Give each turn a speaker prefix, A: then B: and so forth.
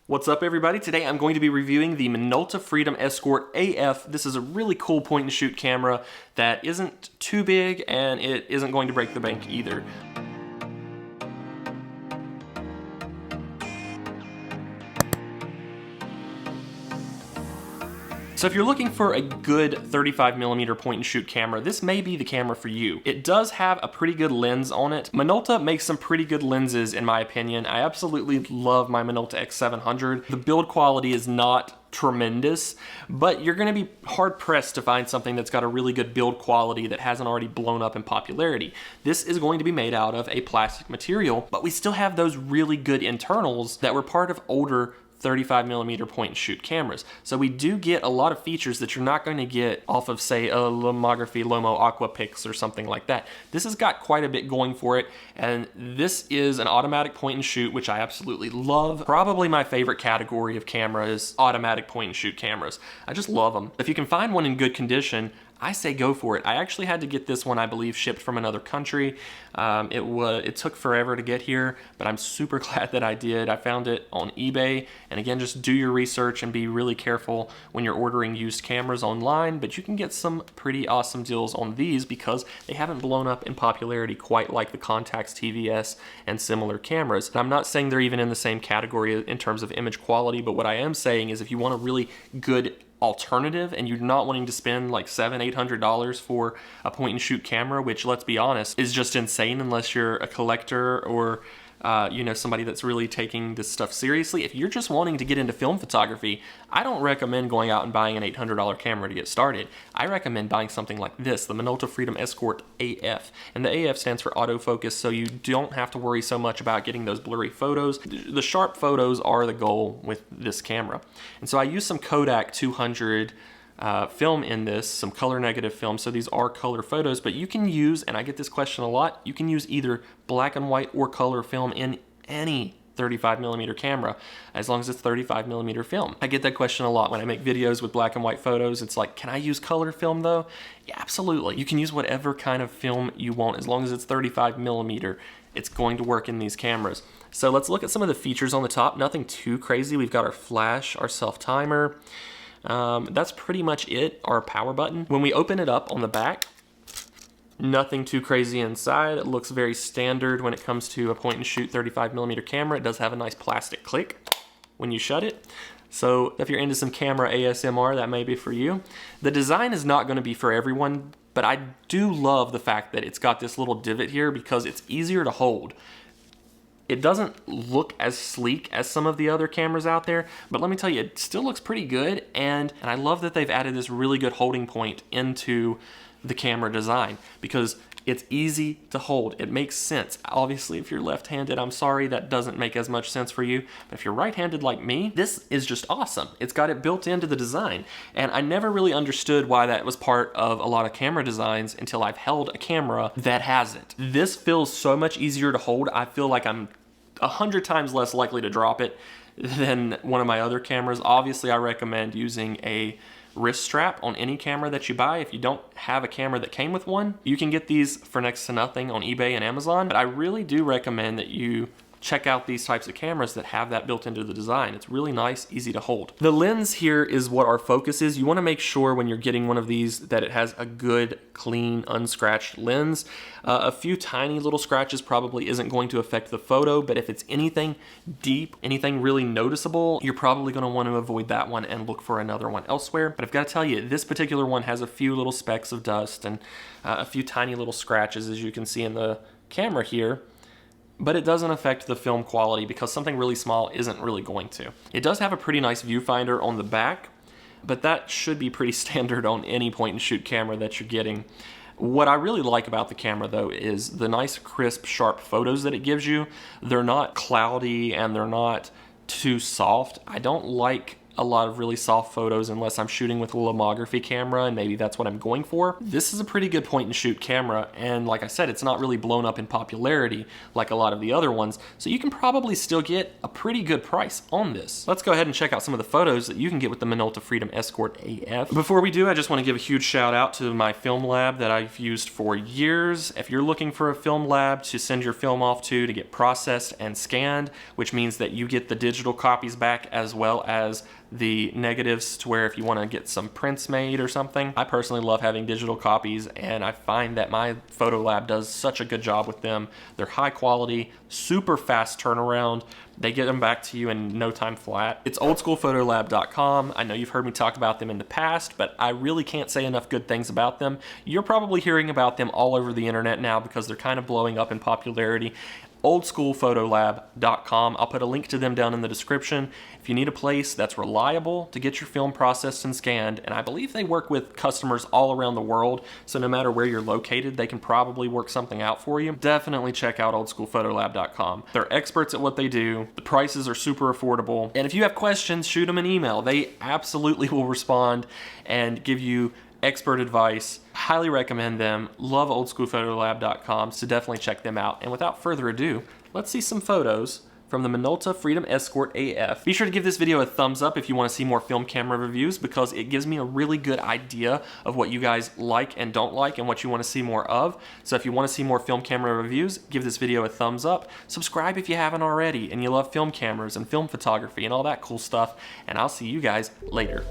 A: What's up everybody? Today I'm going to be reviewing the Minolta Freedom Escort AF. This is a really cool point and shoot camera that isn't too big and it isn't going to break the bank either. So if you're looking for a good 35mm point and shoot camera, this may be the camera for you. It does have a pretty good lens on it. Minolta makes some pretty good lenses in my opinion. I absolutely love my Minolta X700. The build quality is not tremendous, but you're going to be hard pressed to find something that's got a really good build quality that hasn't already blown up in popularity. This is going to be made out of a plastic material, but we still have those really good internals that were part of older 35mm point and shoot cameras. So we do get a lot of features that you're not going to get off of, say, a Lomography Lomo Aquapix or something like that. This has got quite a bit going for it, and this is an automatic point and shoot, which I absolutely love. Probably my favorite category of camera is automatic point and shoot cameras. I just love them. If you can find one in good condition, I say go for it. I actually had to get this one, I believe, shipped from another country. It took forever to get here, but I'm super glad that I did. I found it on eBay, and again, just do your research and be really careful when you're ordering used cameras online, but you can get some pretty awesome deals on these because they haven't blown up in popularity quite like the Contax TVS and similar cameras. And I'm not saying they're even in the same category in terms of image quality, but what I am saying is if you want a really good alternative and you're not wanting to spend like $700–800 for a point and shoot camera, which, let's be honest, is just insane unless you're a collector or somebody that's really taking this stuff seriously. If you're just wanting to get into film photography, I don't recommend going out and buying an $800 camera to get started. I recommend buying something like this, the Minolta Freedom Escort AF. And the AF stands for autofocus, so you don't have to worry so much about getting those blurry photos. The sharp photos are the goal with this camera. And so I use some Kodak 200 film in this, some color negative film, so these are color photos, but you can use, and I get this question a lot, you can use either black and white or color film in any 35mm camera, as long as it's 35mm film. I get that question a lot when I make videos with black and white photos. It's like, can I use color film though? Yeah, absolutely. You can use whatever kind of film you want, as long as it's 35mm. It's going to work in these cameras. So let's look at some of the features on the top. Nothing too crazy. We've got our flash, our self-timer. That's pretty much it, our power button. When we open it up on the back, nothing too crazy inside. It looks very standard when it comes to a point and shoot 35mm camera. It does have a nice plastic click when you shut it. So if you're into some camera ASMR, that may be for you. The design is not going to be for everyone, but I do love the fact that it's got this little divot here because it's easier to hold. It doesn't look as sleek as some of the other cameras out there, but let me tell you, it still looks pretty good, and I love that they've added this really good holding point into the camera design because it's easy to hold. It makes sense. Obviously, if you're left-handed, I'm sorry, that doesn't make as much sense for you, but if you're right-handed like me, this is just awesome. It's got it built into the design, and I never really understood why that was part of a lot of camera designs until I've held a camera that has it. This feels so much easier to hold. I feel like I'm 100 times less likely to drop it than one of my other cameras. Obviously, I recommend using a wrist strap on any camera that you buy. If you don't have a camera that came with one, you can get these for next to nothing on eBay and Amazon, but I really do recommend that you check out these types of cameras that have that built into the design. It's really nice, easy to hold. The lens here is what our focus is. You want to make sure when you're getting one of these that it has a good, clean, unscratched lens. A few tiny little scratches probably isn't going to affect the photo, but if it's anything deep, anything really noticeable, you're probably going to want to avoid that one and look for another one elsewhere. But I've got to tell you, this particular one has a few little specks of dust and a few tiny little scratches, as you can see in the camera here. But it doesn't affect the film quality because something really small isn't really going to. It does have a pretty nice viewfinder on the back, but that should be pretty standard on any point and shoot camera that you're getting. What I really like about the camera though is the nice crisp sharp photos that it gives you. They're not cloudy and they're not too soft. I don't like a lot of really soft photos unless I'm shooting with a lomography camera, and maybe that's what I'm going for. This is a pretty good point and shoot camera, and like I said, it's not really blown up in popularity like a lot of the other ones, so you can probably still get a pretty good price on this. Let's go ahead and check out some of the photos that you can get with the Minolta Freedom Escort AF. Before we do, I just want to give a huge shout out to my film lab that I've used for years. If you're looking for a film lab to send your film off to get processed and scanned, which means that you get the digital copies back as well as the negatives, to where if you want to get some prints made or something. I personally love having digital copies, and I find that my photo lab does such a good job with them. They're high quality, super fast turnaround. They get them back to you in no time flat. It's oldschoolphotolab.com. I know you've heard me talk about them in the past, but I really can't say enough good things about them. You're probably hearing about them all over the internet now because they're kind of blowing up in popularity. oldschoolphotolab.com. I'll put a link to them down in the description. If you need a place that's reliable to get your film processed and scanned, and I believe they work with customers all around the world, so no matter where you're located, they can probably work something out for you. Definitely check out oldschoolphotolab.com. They're experts at what they do. The prices are super affordable. And if you have questions, shoot them an email. They absolutely will respond and give you expert advice. Highly recommend them. Love oldschoolphotolab.com, so definitely check them out. And without further ado, let's see some photos from the Minolta Freedom Escort AF. Be sure to give this video a thumbs up if you want to see more film camera reviews, because it gives me a really good idea of what you guys like and don't like and what you want to see more of. So if you want to see more film camera reviews, give this video a thumbs up. Subscribe if you haven't already and you love film cameras and film photography and all that cool stuff. And I'll see you guys later.